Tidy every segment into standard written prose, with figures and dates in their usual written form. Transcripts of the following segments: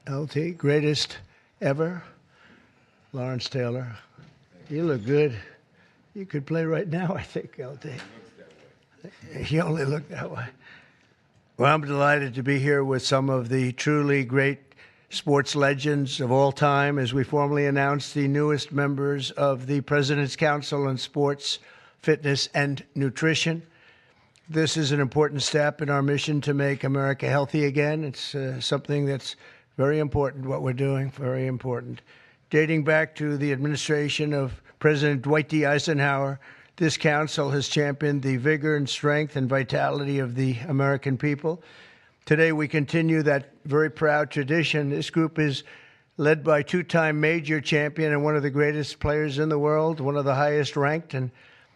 LT, greatest ever. Lawrence Taylor, you look good. You could play right now, I think, LT. You only look that way. Well, I'm delighted to be here with some of the truly great sports legends of all time as we formally announce the newest members of the President's Council on Sports, Fitness, and Nutrition. This is an important step in our mission to make America healthy again. It's something that's very important, what we're doing, very important. Dating back to the administration of President Dwight D. Eisenhower, this council has championed the vigor and strength and vitality of the American people. Today, we continue that very proud tradition. This group is led by two-time major champion and one of the greatest players in the world, one of the highest ranked, and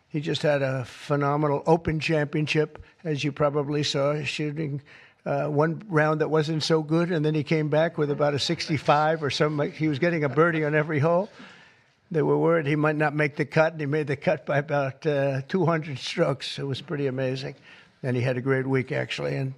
he just had a phenomenal Open Championship, as you probably saw, shooting one round that wasn't so good, and then he came back with about a 65 or something. He was getting a birdie on every hole. They were worried he might not make the cut, and he made the cut by about 200 strokes. It was pretty amazing. And he had a great week, actually. And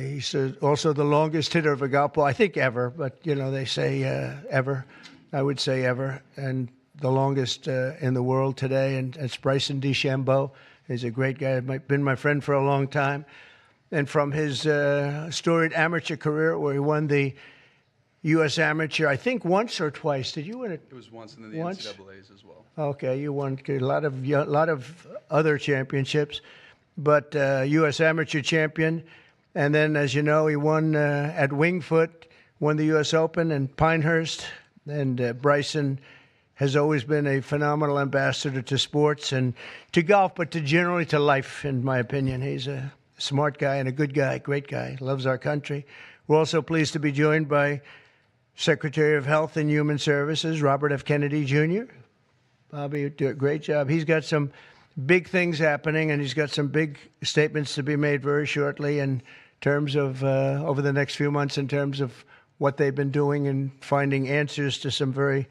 he's also the longest hitter of a golf ball, I think ever, but, you know, they say ever. I would say ever. And the longest in the world today, and it's Bryson DeChambeau. He's a great guy, been my friend for a long time. And from his storied amateur career, where he won the U.S. Amateur, I think once or twice. Did you win it? It was once, and then the NCAA's as well. Okay, you won a lot of other championships, but U.S. Amateur champion. And then, as you know, he won at Wingfoot, won the U.S. Open and Pinehurst. And Bryson has always been a phenomenal ambassador to sports and to golf, but generally to life, in my opinion. He's a smart guy and a good guy, great guy, loves our country. We're also pleased to be joined by Secretary of Health and Human Services, Robert F. Kennedy, Jr. Bobby, you do a great job. He's got some big things happening, and he's got some big statements to be made very shortly in terms of, over the next few months, in terms of what they've been doing and finding answers to some very,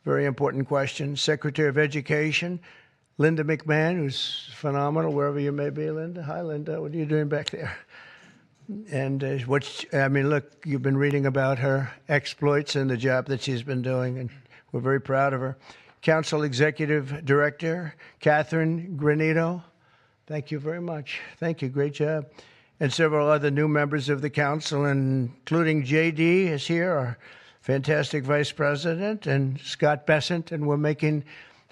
very important questions. Secretary of Education, Linda McMahon, who's phenomenal, wherever you may be, Linda. Hi, Linda. What are you doing back there? And look, you've been reading about her exploits and the job that she's been doing, and we're very proud of her. Council Executive Director, Catherine Granito. Thank you very much. Thank you. Great job. And several other new members of the council, including J.D. is here, our fantastic Vice President, and Scott Bessent, and we're making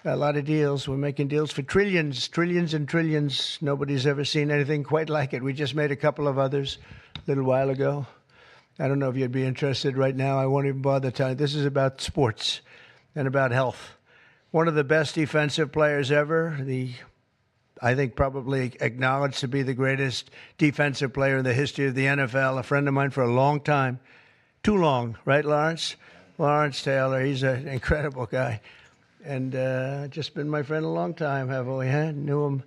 a lot of deals. We're making deals for trillions and trillions. Nobody's ever seen anything quite like it. We just made a couple of others a little while ago. I don't know if you'd be interested right now. I won't even bother telling you. This is about sports and about health. One of the best defensive players ever, I think probably acknowledged to be the greatest defensive player in the history of the NFL, a friend of mine for a long time. Too long, right, Lawrence? Lawrence Taylor, he's an incredible guy. And just been my friend a long time, haven't we? Huh? Knew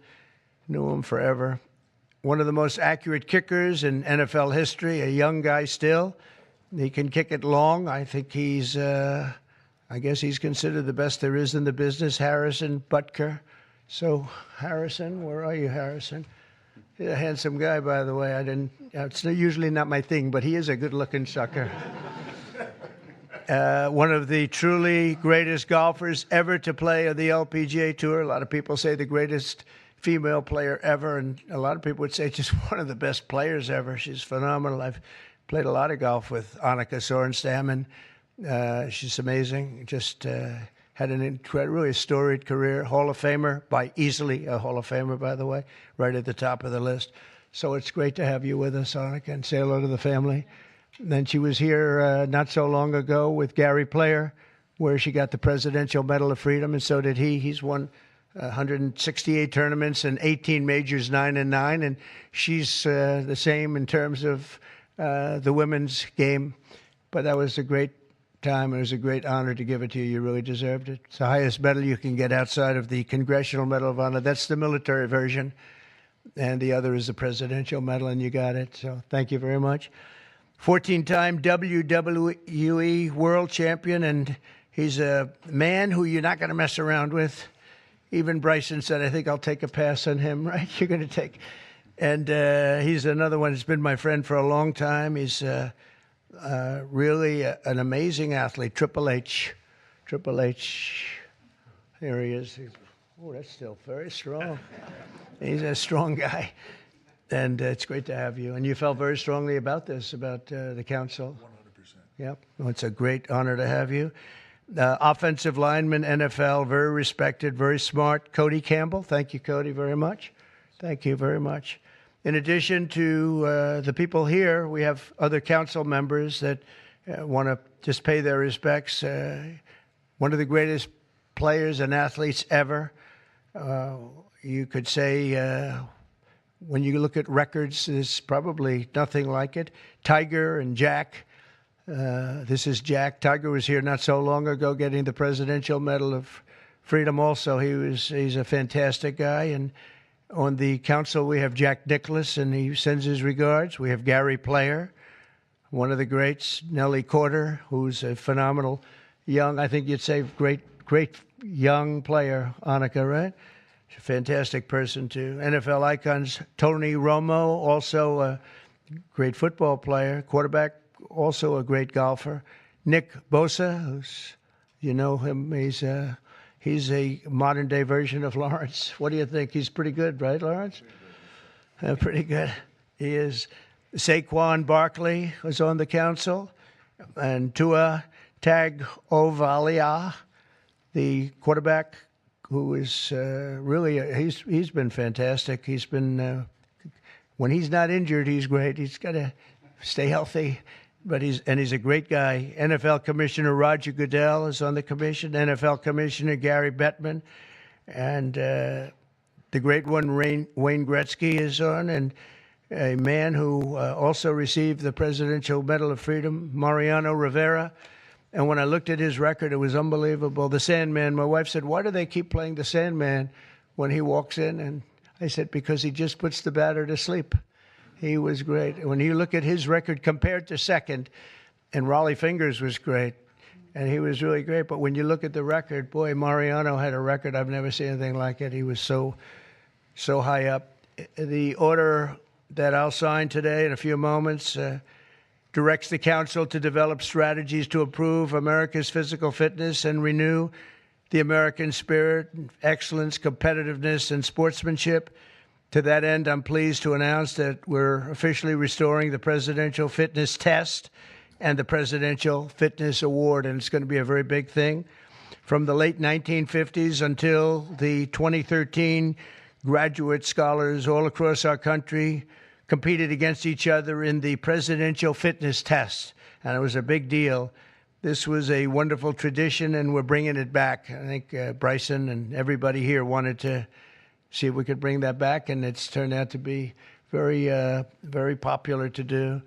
him forever. One of the most accurate kickers in NFL history, a young guy still. He can kick it long. I think I guess he's considered the best there is in the business, Harrison Butker. So, Harrison, where are you, Harrison? He's a handsome guy, by the way. It's usually not my thing, but he is a good-looking sucker. One of the truly greatest golfers ever to play on the LPGA Tour. A lot of people say the greatest female player ever, and a lot of people would say just one of the best players ever. She's phenomenal. I've played a lot of golf with Annika Sorenstam, and she's amazing. Just had an really storied career. Hall of Famer, easily a Hall of Famer, by the way, right at the top of the list. So it's great to have you with us, Annika, and say hello to the family. Then she was here not so long ago with Gary Player, where she got the Presidential Medal of Freedom, and so did he. He's won 168 tournaments and 18 majors, 9-9, and she's the same in terms of the women's game. But that was a great time. It was a great honor to give it to you. You really deserved it. It's the highest medal you can get outside of the Congressional Medal of Honor. That's the military version, and the other is the Presidential Medal, and you got it. So thank you very much. 14-time WWE World Champion, and he's a man who you're not going to mess around with. Even Bryson said, I think I'll take a pass on him, right? You're going to take. And he's another one who's been my friend for a long time. He's Really an amazing athlete. Triple H. Here he is. Oh, that's still very strong. He's a strong guy. And it's great to have you. And you felt very strongly about this, about the council. 100%. Yep. Well, it's a great honor to have you. Offensive lineman, NFL, very respected, very smart. Cody Campbell. Thank you, Cody, very much. Thank you very much. In addition to the people here, we have other council members that want to just pay their respects. One of the greatest players and athletes ever. You could say, when you look at records, there's probably nothing like it. Tiger and Jack. This is Jack. Tiger was here not so long ago getting the Presidential Medal of Freedom also. He's a fantastic guy. And on the council, we have Jack Nicklaus, and he sends his regards. We have Gary Player, one of the greats. Nellie Corder, who's a phenomenal young, I think you'd say great young player. Annika, right? She's a fantastic person, too. NFL icons, Tony Romo, also a great football player. Quarterback, also a great golfer. Nick Bosa, who's, you know him, he's a modern-day version of Lawrence. What do you think? He's pretty good, right, Lawrence? Pretty good. He is. Saquon Barkley was on the council. And Tua Tagovailoa, the quarterback, who is really, he's been fantastic. He's been, when he's not injured, he's great. He's got to stay healthy. But he's a great guy. NFL Commissioner Roger Goodell is on the commission. NFL Commissioner Gary Bettman. And the great one, Wayne Gretzky, is on. And a man who also received the Presidential Medal of Freedom, Mariano Rivera. And when I looked at his record, it was unbelievable. The Sandman, my wife said, why do they keep playing the Sandman when he walks in? And I said, because he just puts the batter to sleep. He was great. When you look at his record compared to second, and Raleigh Fingers was great, and he was really great. But when you look at the record, boy, Mariano had a record. I've never seen anything like it. He was so high up. The order that I'll sign today in a few moments directs the council to develop strategies to improve America's physical fitness and renew the American spirit, excellence, competitiveness, and sportsmanship. To that end, I'm pleased to announce that we're officially restoring the Presidential Fitness Test and the Presidential Fitness Award, and it's going to be a very big thing. From the late 1950s until the 2013, graduate scholars all across our country competed against each other in the Presidential Fitness Test, and it was a big deal. This was a wonderful tradition, and we're bringing it back. I think Bryson and everybody here wanted to see if we could bring that back, and it's turned out to be very popular to do.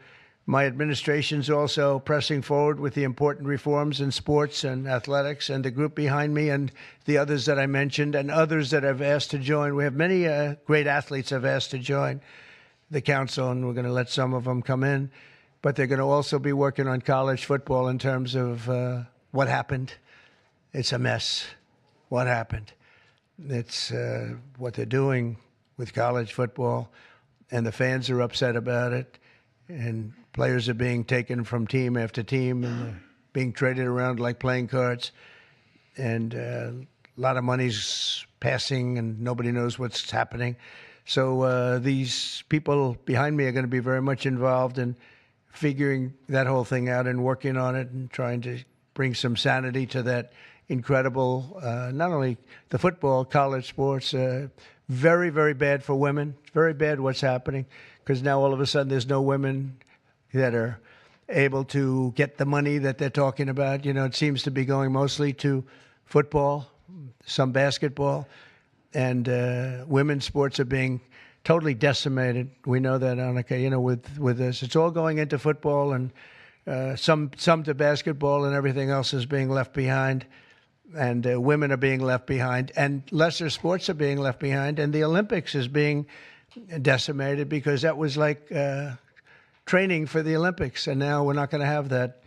My administration's also pressing forward with the important reforms in sports and athletics, and the group behind me and the others that I mentioned and others that I've asked to join. We have many great athletes I've asked to join the council, and we're going to let some of them come in. But they're going to also be working on college football in terms of what happened. It's a mess. What happened? It's what they're doing with college football, and the fans are upset about it, and players are being taken from team after team and being traded around like playing cards, and a lot of money's passing, and nobody knows what's happening. So these people behind me are going to be very much involved in figuring that whole thing out and working on it and trying to bring some sanity to that incredible, not only the football, college sports, very, very bad for women. Very bad what's happening, because now all of a sudden there's no women that are able to get the money that they're talking about. You know, it seems to be going mostly to football, some basketball, and women's sports are being totally decimated. We know that, Annika, you know, with this. It's all going into football, and some to basketball, and everything else is being left behind. And women are being left behind, and lesser sports are being left behind, and the Olympics is being decimated because that was like training for the Olympics, and now we're not going to have that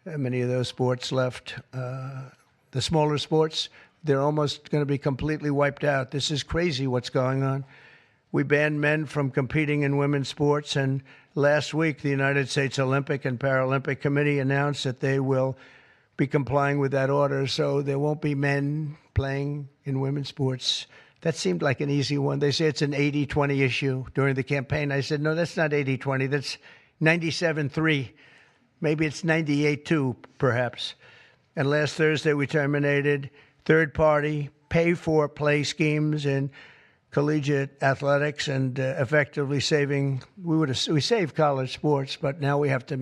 many of those sports left. The smaller sports, they're almost going to be completely wiped out. This is crazy what's going on. We banned men from competing in women's sports. And last week, the United States Olympic and Paralympic Committee announced that they will be complying with that order. So there won't be men playing in women's sports. That seemed like an easy one. They say it's an 80-20 issue during the campaign. I said, no, that's not 80-20. That's 97-3. Maybe it's 98-2, perhaps. And last Thursday, we terminated third-party pay-for-play schemes in collegiate athletics and effectively we saved college sports, but now we have to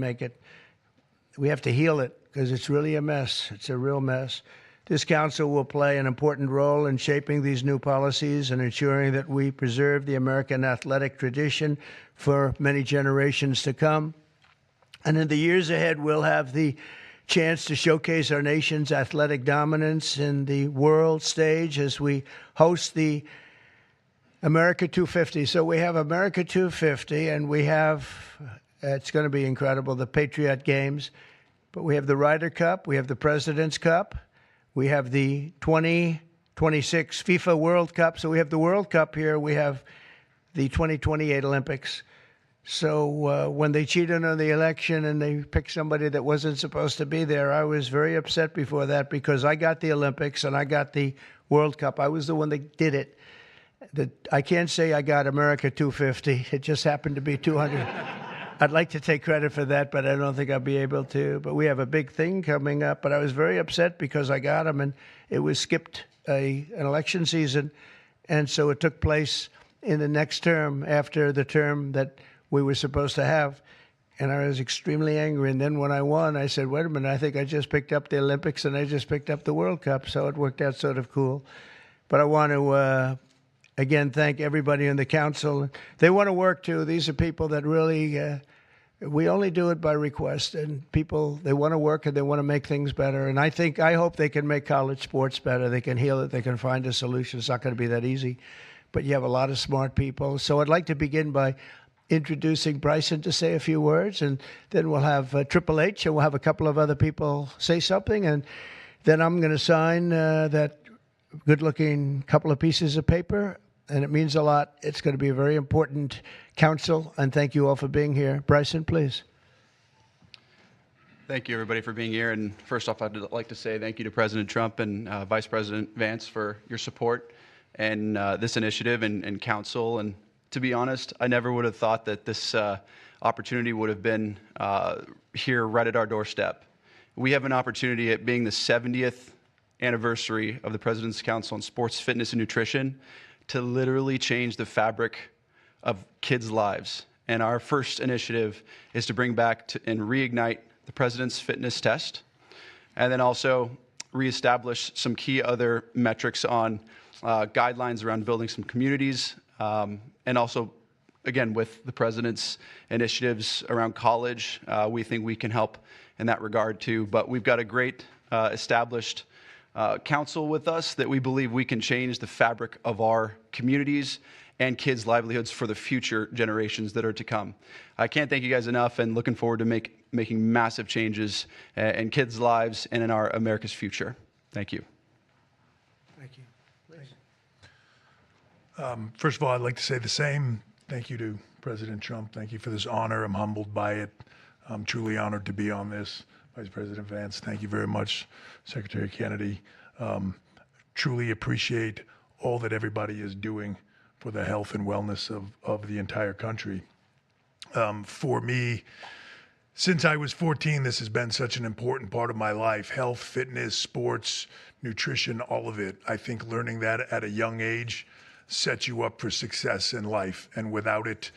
heal it because it's really a mess. It's a real mess. This council will play an important role in shaping these new policies and ensuring that we preserve the American athletic tradition for many generations to come. And in the years ahead, we'll have the chance to showcase our nation's athletic dominance in the world stage as we host the America 250. So we have America 250, and we have, it's going to be incredible, the Patriot Games. But we have the Ryder Cup, we have the President's Cup, we have the 2026 FIFA World Cup. So we have the World Cup here, we have the 2028 Olympics. So when they cheated on the election and they picked somebody that wasn't supposed to be there, I was very upset before that because I got the Olympics and I got the World Cup. I was the one that did it. I can't say I got America 250. It just happened to be 200. I'd like to take credit for that, but I don't think I'll be able to. But we have a big thing coming up. But I was very upset because I got them, and it was skipped an election season. And so it took place in the next term after the term that we were supposed to have. And I was extremely angry. And then when I won, I said, wait a minute, I think I just picked up the Olympics and I just picked up the World Cup. So it worked out sort of cool. But I want to, again, thank everybody in the council. They want to work, too. These are people that really, we only do it by request. And people, they want to work and they want to make things better. And I hope they can make college sports better. They can heal it. They can find a solution. It's not going to be that easy. But you have a lot of smart people. So I'd like to begin by introducing Bryson to say a few words, and then we'll have Triple H, and we'll have a couple of other people say something, and then I'm going to sign that good-looking couple of pieces of paper, and it means a lot. It's going to be a very important council, and thank you all for being here. Bryson, please. Thank you, everybody, for being here. And first off, I'd like to say thank you to President Trump and Vice President Vance for your support and this initiative and council. And to be honest, I never would have thought that this opportunity would have been here right at our doorstep. We have an opportunity at being the 70th anniversary of the President's Council on Sports, Fitness, and Nutrition to literally change the fabric of kids' lives. And our first initiative is to bring back and reignite the President's Fitness Test, and then also reestablish some key other metrics on guidelines around building some communities, and also, again, with the President's initiatives around college, we think we can help in that regard too. But we've got a great established council with us that we believe we can change the fabric of our communities and kids' livelihoods for the future generations that are to come. I can't thank you guys enough, and looking forward to making massive changes in kids' lives and in our America's future. Thank you. Thank you. First of all, I'd like to say the same. Thank you to President Trump. Thank you for this honor. I'm humbled by it. I'm truly honored to be on this. Vice President Vance, thank you very much. Secretary Kennedy, truly appreciate all that everybody is doing for the health and wellness of the entire country. For me, since I was 14, this has been such an important part of my life. Health, fitness, sports, nutrition, all of it. I think learning that at a young age sets you up for success in life. And without it,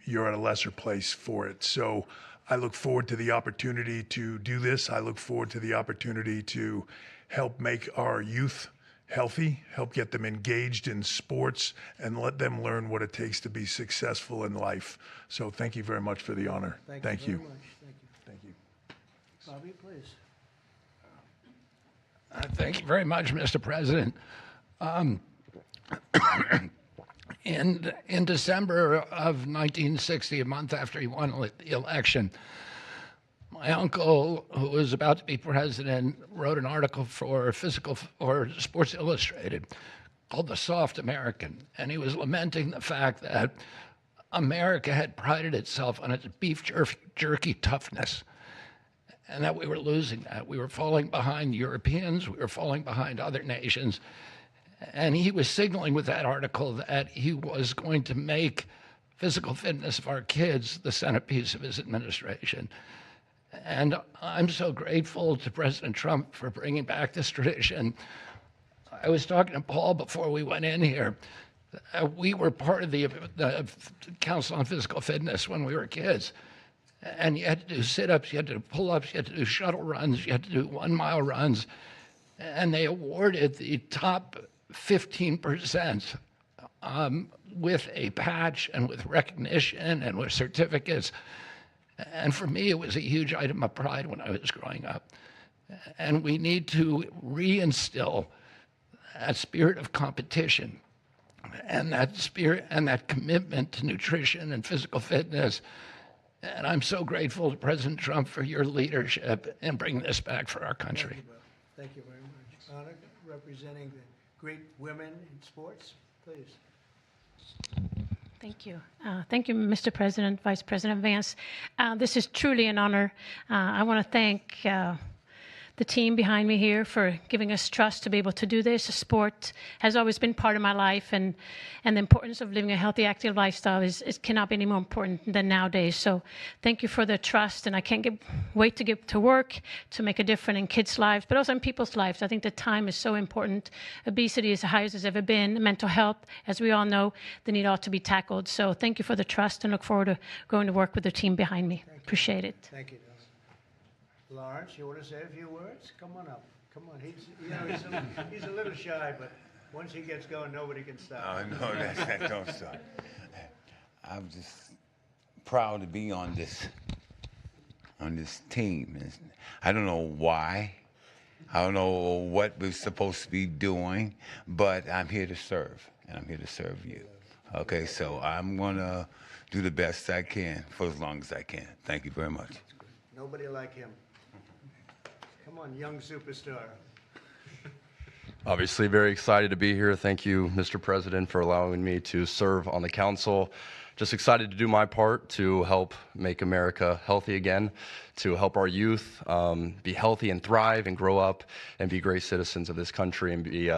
you're at a lesser place for it. So I look forward to the opportunity to do this. I look forward to the opportunity to help make our youth healthy, help get them engaged in sports, and let them learn what it takes to be successful in life. So thank you very much for the honor. Thank you. Very much. Thank you. Bobby, please. Thank you very much, Mr. President. In December of 1960, a month after he won the election, my uncle, who was about to be president, wrote an article for Sports Illustrated called The Soft American, and he was lamenting the fact that America had prided itself on its beef jerky toughness, and that we were losing that. We were falling behind Europeans, we were falling behind other nations, and he was signaling with that article that he was going to make physical fitness of our kids the centerpiece of his administration. And I'm so grateful to President Trump for bringing back this tradition. I was talking to Paul before we went in here. We were part of the Council on Physical Fitness when we were kids. And you had to do sit-ups, you had to do pull-ups, you had to do shuttle runs, you had to do 1-mile runs. And they awarded the top 15% with a patch and with recognition and with certificates. And for me, it was a huge item of pride when I was growing up. And we need to reinstill that spirit of competition and that spirit and that commitment to nutrition and physical fitness. And I'm so grateful to President Trump for your leadership in bringing this back for our country. Thank you very much. Anna, representing the great women in sports, please. Thank you. Thank you, Mr. President, Vice President Vance. This is truly an honor. I want to thank the team behind me here for giving us trust to be able to do this. Sport has always been part of my life, and the importance of living a healthy, active lifestyle it cannot be any more important than nowadays. So thank you for the trust, and I can't wait to get to work to make a difference in kids' lives, but also in people's lives. I think the time is so important. Obesity is the highest it's ever been. Mental health, as we all know, the need ought to be tackled. So thank you for the trust, and look forward to going to work with the team behind me. Appreciate it. Thank you. Lawrence, you want to say a few words? Come on up. Come on. He's a little shy, but once he gets going, nobody can stop. Oh, no, that don't stop. I'm just proud to be on this team. I don't know why. I don't know what we're supposed to be doing, but I'm here to serve, and I'm here to serve you. Okay, so I'm going to do the best I can for as long as I can. Thank you very much. Nobody like him. Come on, young superstar. Obviously very excited to be here. Thank you, Mr. President, for allowing me to serve on the council. Just excited to do my part to help make America healthy again, to help our youth be healthy and thrive and grow up and be great citizens of this country and be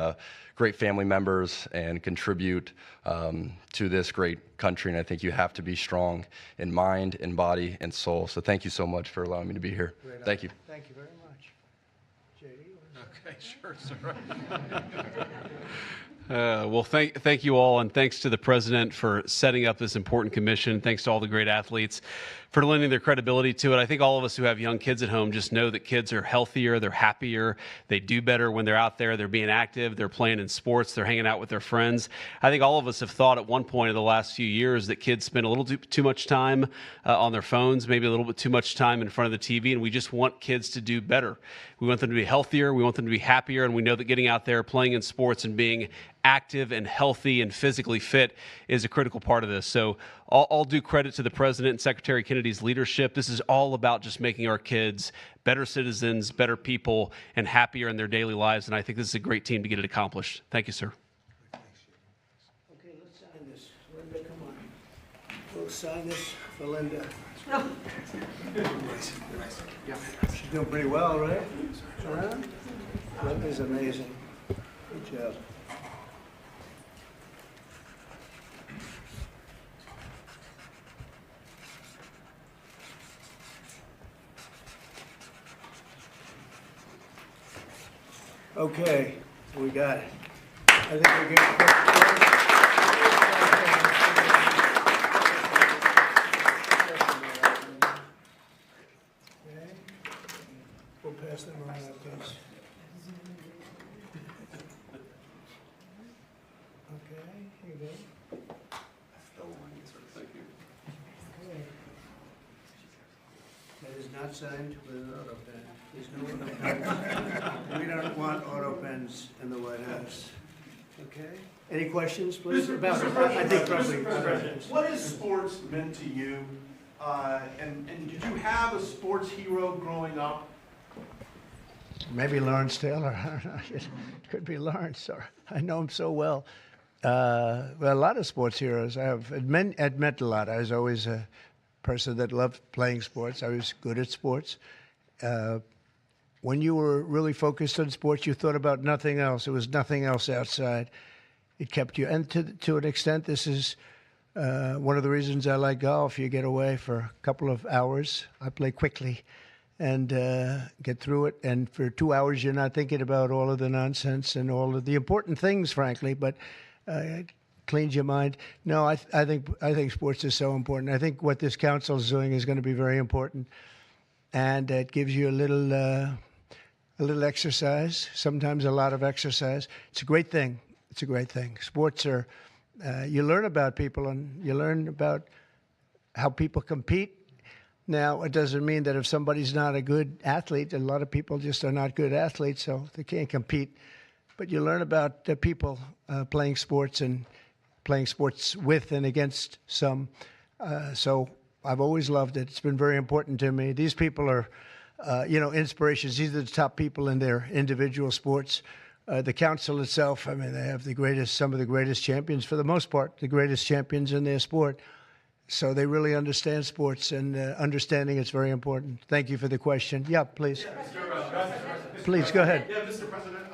great family members and contribute to this great country. And I think you have to be strong in mind, in body, and soul. So thank you so much for allowing me to be here. Thank you. Thank you very much. JD? Okay, sure, sir. Well, thank you all, and thanks to the president for setting up this important commission. Thanks to all the great athletes for lending their credibility to it. I think all of us who have young kids at home just know that kids are healthier, they're happier, they do better when they're out there, they're being active, they're playing in sports, they're hanging out with their friends. I think all of us have thought at one point in the last few years that kids spend a little too much time on their phones, maybe a little bit too much time in front of the TV, and we just want kids to do better. We want them to be healthier, we want them to be happier, and we know that getting out there, playing in sports, and being active and healthy and physically fit is a critical part of this. So all due credit to the President and Secretary Kennedy's leadership. This is all about just making our kids better citizens, better people, and happier in their daily lives. And I think this is a great team to get it accomplished. Thank you, sir. Okay, let's sign this. Linda, come on. We'll sign this for Linda. She's doing pretty well, right? Linda's amazing. Good job. Okay, we got it. I think we're good. Okay, we'll pass them around, please. Okay, here you go. Thank you. Okay. That is not signed with an auto pen. There's no auto pen. We don't want auto pens in the White House. Okay? Any questions, please? About it? I think probably. What has sports meant to you? And did you have a sports hero growing up? maybe Lawrence Taylor. I don't know. It could be Lawrence. Or I know him so well. Well, a lot of sports heroes. It meant a lot. I was always a person that loved playing sports. I was good at sports. When you were really focused on sports, you thought about nothing else. There was nothing else outside. It kept you. And to an extent, this is one of the reasons I like golf. You get away for a couple of hours. I play quickly and get through it. And for 2 hours, you're not thinking about all of the nonsense and all of the important things, frankly, but it cleans your mind. No, I think sports is so important. I think what this council is doing is going to be very important. And it gives you a little exercise, sometimes a lot of exercise. It's a great thing. It's a great thing. Sports are, you learn about people and you learn about how people compete. Now, it doesn't mean that if somebody's not a good athlete, a lot of people just are not good athletes, so they can't compete. But you learn about people playing sports and playing sports with and against some. So I've always loved it. It's been very important to me. These people are, inspirations. These are the top people in their individual sports. The council itself, I mean, they have some of the greatest champions, for the most part, the greatest champions in their sport. So they really understand sports, and understanding it's very important. Thank you for the question. Yeah, please. Please, go ahead. Yeah, Mr. President,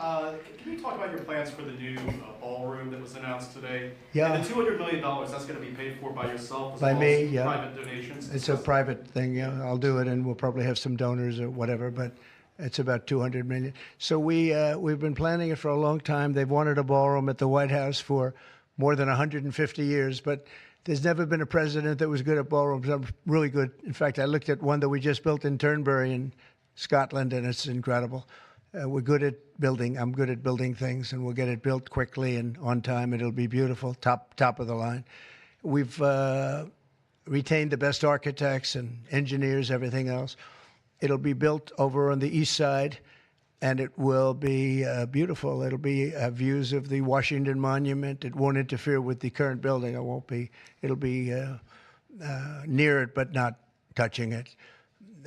can you talk about your plans for the new ballroom that was announced today? Yeah. And the $200 million, that's going to be paid for by yourself as By well me, as yeah. private donations? It's a private thing, yeah. I'll do it, and we'll probably have some donors or whatever, but it's about $200 million. So we've been planning it for a long time. They've wanted a ballroom at the White House for more than 150 years, but there's never been a president that was good at ballrooms. I'm really good. In fact, I looked at one that we just built in Turnberry in Scotland, and it's incredible. We're good at building. I'm good at building things, and we'll get it built quickly and on time. It'll be beautiful, top of the line. We've retained the best architects and engineers, everything else. It'll be built over on the east side, and it will be beautiful. It'll be views of the Washington Monument. It won't interfere with the current building. It'll be near it, but not touching it,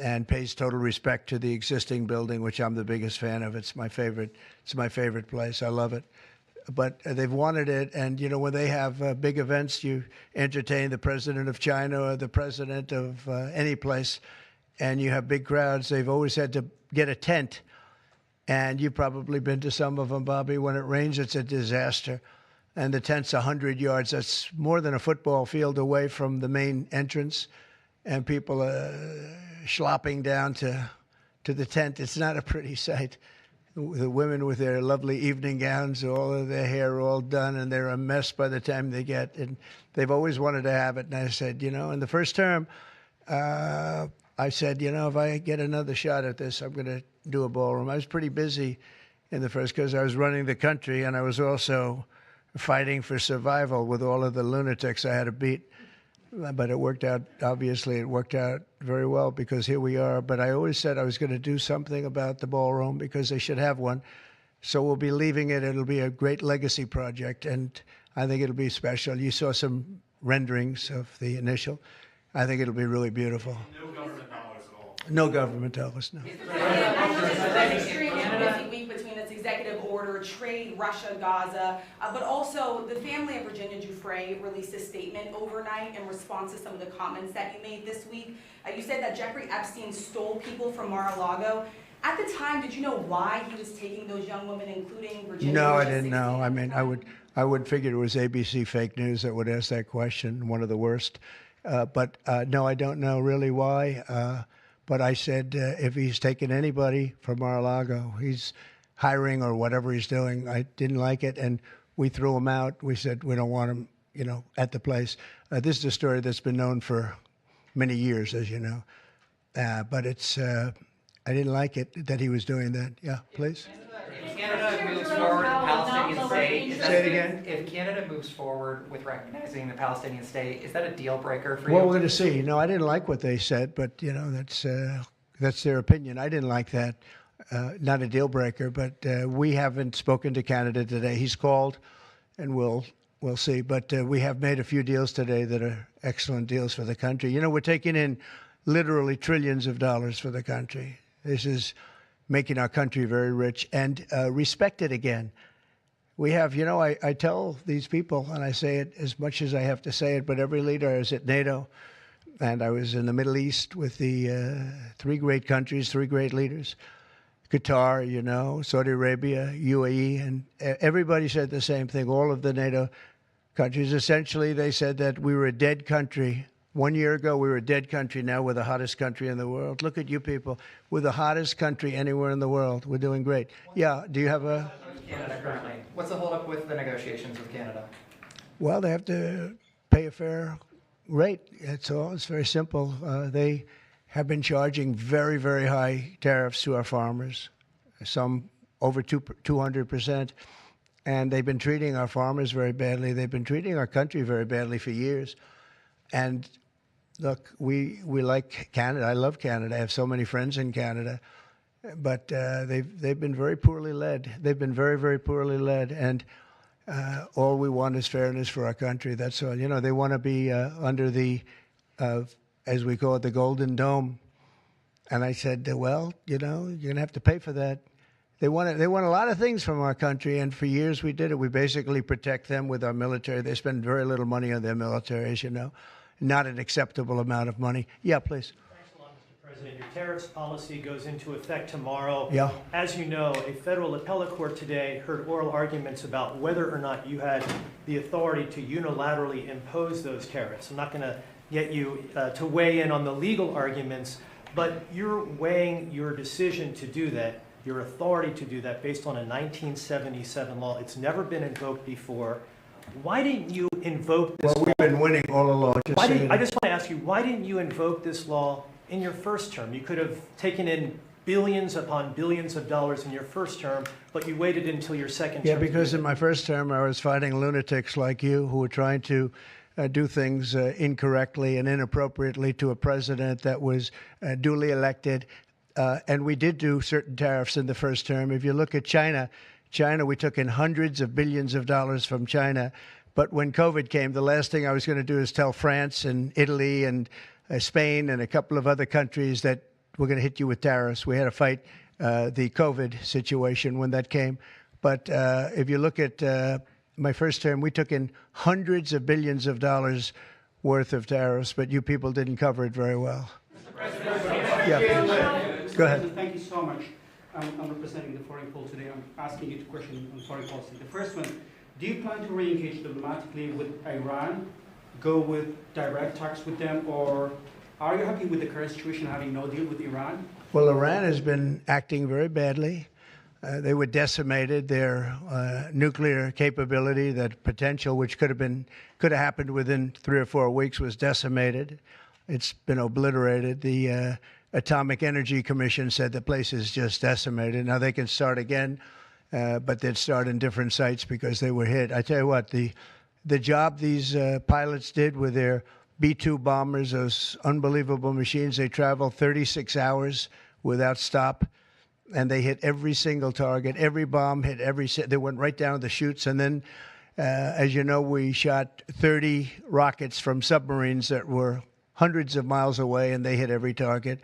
and pays total respect to the existing building, which I'm the biggest fan of. It's my favorite place. I love it. But they've wanted it, and when they have big events, you entertain the president of China or the president of any place, and you have big crowds. They've always had to get a tent. And you've probably been to some of them, Bobby. When it rains, it's a disaster. And the tent's 100 yards. That's more than a football field away from the main entrance. And people are schlopping down to the tent. It's not a pretty sight. The women with their lovely evening gowns, all of their hair all done, and they're a mess by the time they get. And they've always wanted to have it. And I said, in the first term, I said, if I get another shot at this, I'm going to do a ballroom. I was pretty busy in the first because I was running the country, and I was also fighting for survival with all of the lunatics I had to beat. But it worked out, obviously, it worked out very well because here we are. But I always said I was going to do something about the ballroom because they should have one. So we'll be leaving it. It'll be a great legacy project, and I think it'll be special. You saw some renderings of the initial. I think it'll be really beautiful. No government dollars at all. No government dollars, no. Canada week between its executive order, trade, Russia, Gaza, but also the family of Virginia Giuffre released a statement overnight in response to some of the comments that you made this week. You said that Jeffrey Epstein stole people from Mar-a-Lago. At the time, did you know why he was taking those young women, including Virginia? No, I didn't know. I mean, I would figure it was ABC fake news that would ask that question, one of the worst. But no, I don't know really why. But I said, if he's taking anybody from Mar-a-Lago, he's hiring or whatever he's doing. I didn't like it, and we threw him out. We said we don't want him, at the place. This is a story that's been known for many years, as you know. But it's, I didn't like it that he was doing that. Yeah, please. If Canada moves forward with the Palestinian state, Say it again. If Canada moves forward with recognizing the Palestinian state, is that a deal breaker for Well, you? we're going to see. No, I didn't like what they said, but that's their opinion. I didn't like that. Not a deal breaker, but we haven't spoken to Canada today. He's called, and we'll see. But we have made a few deals today that are excellent deals for the country. We're taking in literally trillions of dollars for the country. This is making our country very rich and respected again. We have, I tell these people, and I say it as much as I have to say it, but every leader is at NATO, and I was in the Middle East with the three great countries, three great leaders, Qatar, Saudi Arabia, UAE, and everybody said the same thing. All of the NATO countries, essentially, they said that we were a dead country. 1 year ago, we were a dead country. Now we're the hottest country in the world. Look at you people. We're the hottest country anywhere in the world. We're doing great. Yeah, do you have a... Canada currently. What's the holdup with the negotiations with Canada? Well, they have to pay a fair rate. That's all. It's very simple. They have been charging very, very high tariffs to our farmers, some over 200%. And they've been treating our farmers very badly. They've been treating our country very badly for years. And look, we like Canada. I love Canada. I have so many friends in Canada. But they've been very poorly led. They've been very, very poorly led. And all we want is fairness for our country. That's all. They want to be under the, as we call it, the Golden Dome. And I said, well, you're going to have to pay for that. They want a lot of things from our country, and for years we did it. We basically protect them with our military. They spend very little money on their military, as you know, not an acceptable amount of money. Yeah, please. Thanks a lot, Mr. President. Your tariffs policy goes into effect tomorrow. Yeah. As you know, a federal appellate court today heard oral arguments about whether or not you had the authority to unilaterally impose those tariffs. I'm not going to get you to weigh in on the legal arguments, but you're weighing your decision to do that, your authority to do that, based on a 1977 law. It's never been invoked before. Why didn't you invoke this law? Well, we've been winning all along. I just want to ask you, why didn't you invoke this law in your first term? You could have taken in billions upon billions of dollars in your first term, but you waited until your second term. Yeah, because in my first term, I was fighting lunatics like you who were trying to do things incorrectly and inappropriately to a president that was duly elected. And we did do certain tariffs in the first term. If you look at China, we took in hundreds of billions of dollars from China. But when COVID came, the last thing I was going to do is tell France and Italy and Spain and a couple of other countries that we're going to hit you with tariffs. We had to fight the COVID situation when that came. But if you look at my first term, we took in hundreds of billions of dollars worth of tariffs, but you people didn't cover it very well. Yeah, please. Go ahead. Thank you so much. I'm representing the foreign poll today. I'm asking you two questions on foreign policy. The first one, do you plan to re-engage diplomatically with Iran, go with direct talks with them, or are you happy with the current situation, having no deal with Iran? Well, Iran has been acting very badly. They were decimated. Their nuclear capability, that potential, which could have happened within 3 or 4 weeks, was decimated. It's been obliterated. The Atomic Energy Commission said the place is just decimated. Now they can start again, but they'd start in different sites because they were hit. I tell you what, the job these pilots did with their B-2 bombers, those unbelievable machines, they traveled 36 hours without stop, and they hit every single target. Every bomb hit they went right down the chutes. And then, as you know, we shot 30 rockets from submarines that were hundreds of miles away, and they hit every target.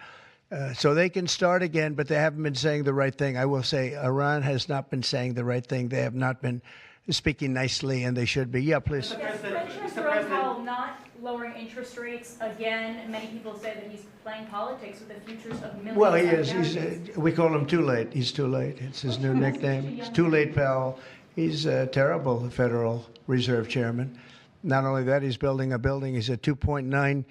So they can start again, but they haven't been saying the right thing. I will say Iran has not been saying the right thing. They have not been speaking nicely, and they should be. Yeah, please. Yes, President Jerome Powell not lowering interest rates again. Many people say that he's playing politics with the futures of millions. Well, he is. We call him Too Late. He's Too Late. It's his new nickname. It's Too Late Powell. He's a terrible Federal Reserve Chairman. Not only that, he's building a building. He's at $2.9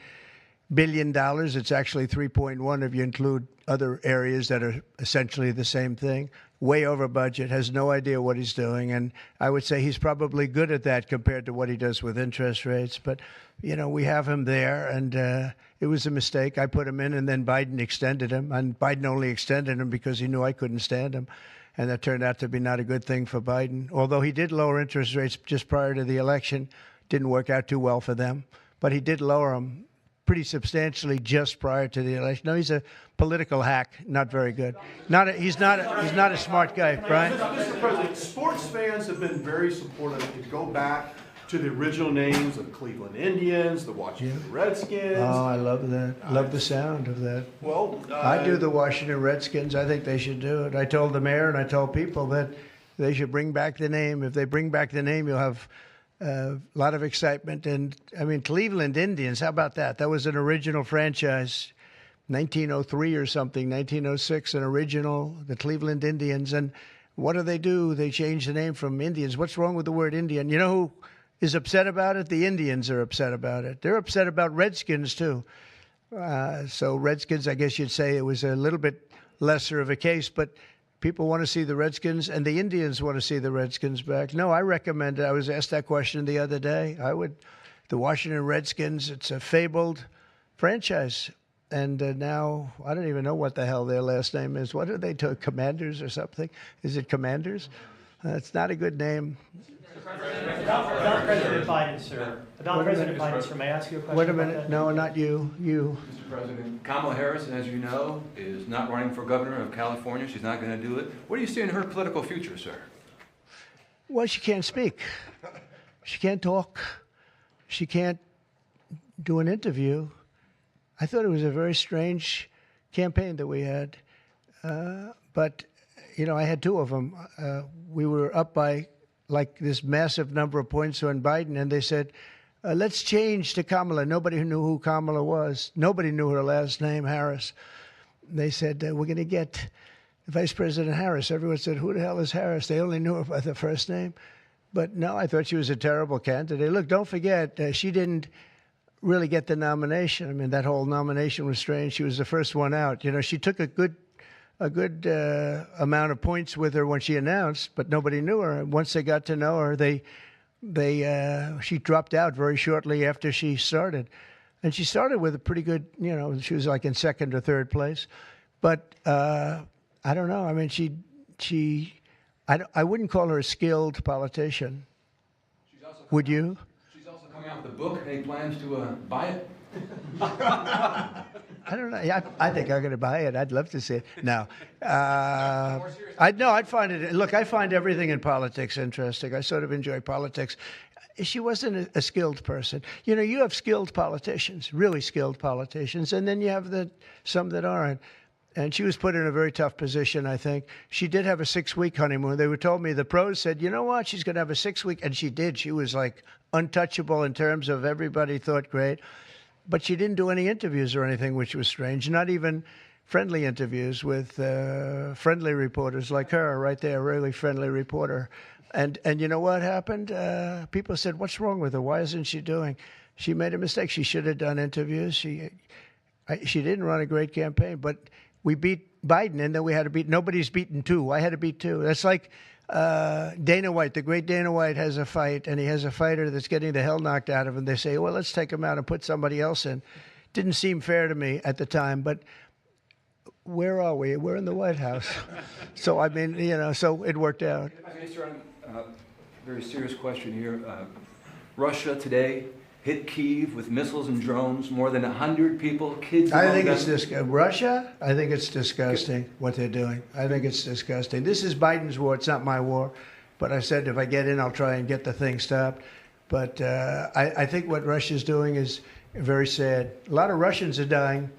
billion. It's actually 3.1 if you include other areas that are essentially the same thing. Way over budget, has no idea what he's doing. And I would say he's probably good at that compared to what he does with interest rates. But, we have him there, and it was a mistake. I put him in, and then Biden extended him. And Biden only extended him because he knew I couldn't stand him. And that turned out to be not a good thing for Biden. Although he did lower interest rates just prior to the election. Didn't work out too well for them. But he did lower them pretty substantially just prior to the election. No, he's a political hack, not very good. He's not a smart guy, Brian. Mr. President, sports fans have been very supportive to go back to the original names of Cleveland Indians, the Washington Redskins. Oh, I love that. Love the sound of that. Well, I do the Washington Redskins. I think they should do it. I told the mayor and I told people that they should bring back the name. If they bring back the name, you'll have a lot of excitement. And, I mean, Cleveland Indians, how about that? That was an original franchise, 1903 or something, 1906, an original, the Cleveland Indians. And what do? They changed the name from Indians. What's wrong with the word Indian? You know who is upset about it? The Indians are upset about it. They're upset about Redskins, too. So Redskins, I guess you'd say it was a little bit lesser of a case, but people want to see the Redskins, and the Indians want to see the Redskins back. No, I recommend it. I was asked that question the other day. The Washington Redskins, it's a fabled franchise. And now, I don't even know what the hell their last name is. What are they to Commanders or something? Is it Commanders? It's not a good name. About President Biden, sir. About President Biden, sir. May I ask you a question? Wait a minute. No, not you. You. Mr. President, Kamala Harris, as you know, is not running for governor of California. She's not going to do it. What do you see in her political future, sir? Well, she can't speak. She can't talk. She can't do an interview. I thought it was a very strange campaign that we had. But, you know, I had two of them. We were up by like this massive number of points on Biden, and they said, let's change to Kamala. Nobody knew who Kamala was. Nobody knew her last name, Harris. They said, we're going to get Vice President Harris. Everyone said, who the hell is Harris? They only knew her by the first name. But no, I thought she was a terrible candidate. Look, don't forget, she didn't really get the nomination. I mean, that whole nomination was strange. She was the first one out. You know, she took a good amount of points with her when she announced, but nobody knew her. And once they got to know her, she dropped out very shortly after she started. And she started with a pretty good, you know, she was like in second or third place. But I don't know. I mean, I wouldn't call her a skilled politician. Would you? She's also coming out with a book. Any plans to buy it? I don't know. I think I'm going to buy it. I'd love to see it. No. I'd find it. Look, I find everything in politics interesting. I sort of enjoy politics. She wasn't a skilled person. You know, you have skilled politicians, really skilled politicians, and then you have some that aren't. And she was put in a very tough position, I think. She did have a 6-week honeymoon. They told me, the pros said, you know what, she's going to have a 6-week. And she did. She was like untouchable in terms of everybody thought great. But she didn't do any interviews or anything, which was strange. Not even friendly interviews with friendly reporters like her right there, a really friendly reporter. And you know what happened? People said, what's wrong with her? Why isn't she doing? She made a mistake. She should have done interviews. She didn't run a great campaign, but we beat Biden, and then we had to beat, nobody's beaten two. I had to beat two. That's like Dana White, the great Dana White has a fight, and he has a fighter that's getting the hell knocked out of him. They say, well, let's take him out and put somebody else in. Didn't seem fair to me at the time, but where are we? We're in the White House. So, I mean, you know, so it worked out. Mr. Very serious question here. Russia today hit Kyiv with missiles and drones, more than 100 people, kids. I think it's Russia, I think it's disgusting what they're doing. I think it's disgusting. This is Biden's war. It's not my war. But I said if I get in, I'll try and get the thing stopped. But I think what Russia's doing is very sad. A lot of Russians are dying.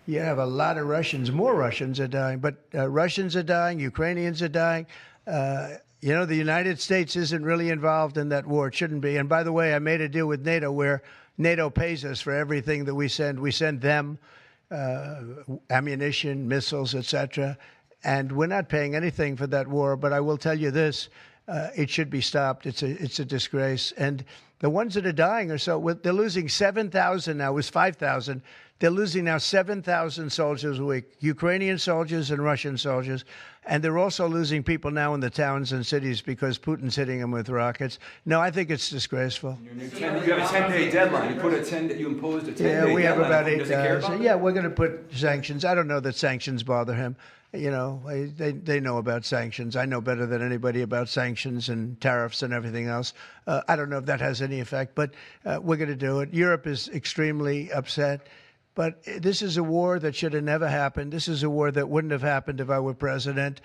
You have a lot of Russians. More Russians are dying. But Russians are dying. Ukrainians are dying. You know, the United States isn't really involved in that war. It shouldn't be. And by the way, I made a deal with NATO where NATO pays us for everything that we send. We send them ammunition, missiles, etc. And we're not paying anything for that war. But I will tell you this, it should be stopped. It's a disgrace. And the ones that are dying are they're losing 7,000 now. It was 5,000. They're losing now 7,000 soldiers a week, Ukrainian soldiers and Russian soldiers. And they're also losing people now in the towns and cities because Putin's hitting them with rockets. No, I think it's disgraceful. You have a 10-day deadline. You imposed a 10-day deadline. Yeah, we have about 8 days. Yeah, we're going to put sanctions. I don't know that sanctions bother him. You know, they know about sanctions. I know better than anybody about sanctions and tariffs and everything else. I don't know if that has any effect, but we're going to do it. Europe is extremely upset. But this is a war that should have never happened. This is a war that wouldn't have happened if I were president.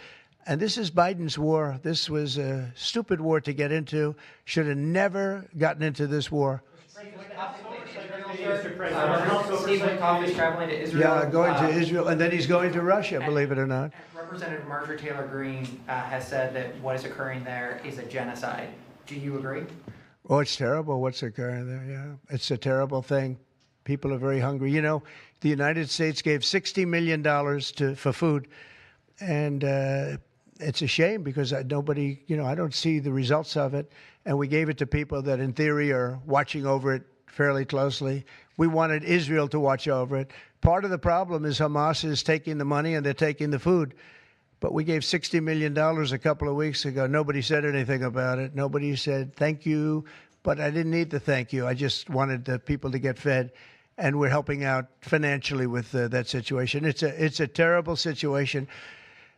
And this is Biden's war. This was a stupid war to get into. Should have never gotten into this war. Steve Witkoff is traveling to Israel. Yeah, going to Israel, and then he's going to Russia, believe it or not. Representative Marjorie Taylor Greene has said that what is occurring there is a genocide. Do you agree? Oh, it's terrible what's occurring there, yeah. It's a terrible thing. People are very hungry. You know, the United States gave $60 million for food, and it's a shame because nobody, I don't see the results of it. And we gave it to people that, in theory, are watching over it fairly closely. We wanted Israel to watch over it. Part of the problem is Hamas is taking the money and they're taking the food. But we gave $60 million a couple of weeks ago. Nobody said anything about it. Nobody said thank you. But I didn't need the thank you. I just wanted the people to get fed. And we're helping out financially with that situation. It's a terrible situation.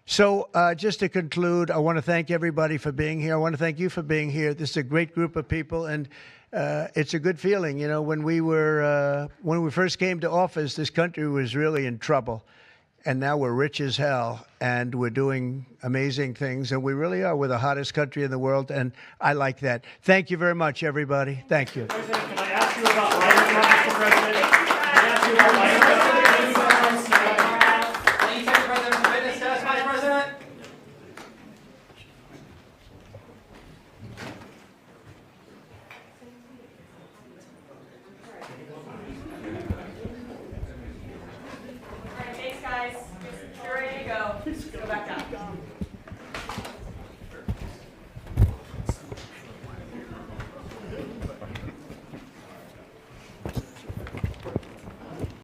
So just to conclude, I want to thank everybody for being here. I want to thank you for being here. This is a great group of people, and it's a good feeling. When we first came to office, this country was really in trouble, and now we're rich as hell, and we're doing amazing things, and we really are. We're the hottest country in the world, and I like that. Thank you very much, everybody. Thank you. President, can I ask you about lighting, Mr. President?